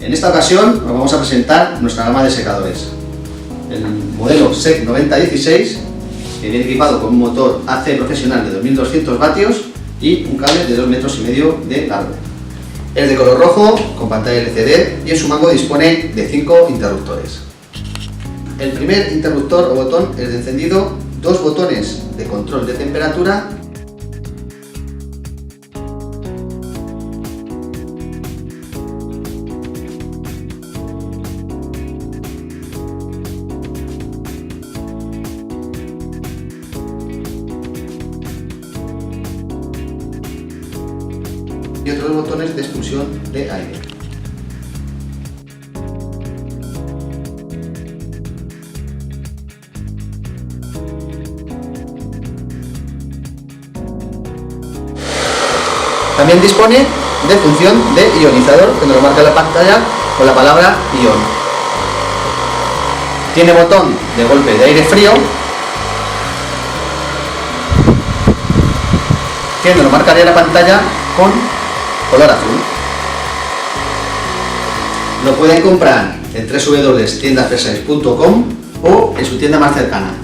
En esta ocasión os vamos a presentar nuestra gama de secadores. El modelo SEC 9016, que viene equipado con un motor AC profesional de 2200 vatios y un cable de 2,5 metros de largo. Es de color rojo, con pantalla LCD, y en su mango dispone de 5 interruptores. El primer interruptor o botón es de encendido, 2 botones de control de temperatura y otros botones de expulsión de aire. También dispone de función de ionizador, que nos lo marca en la pantalla con la palabra ion. Tiene botón de golpe de aire frío, que nos lo marcaría en la pantalla con color azul. Lo pueden comprar en www.tiendafresaes.com o en su tienda más cercana.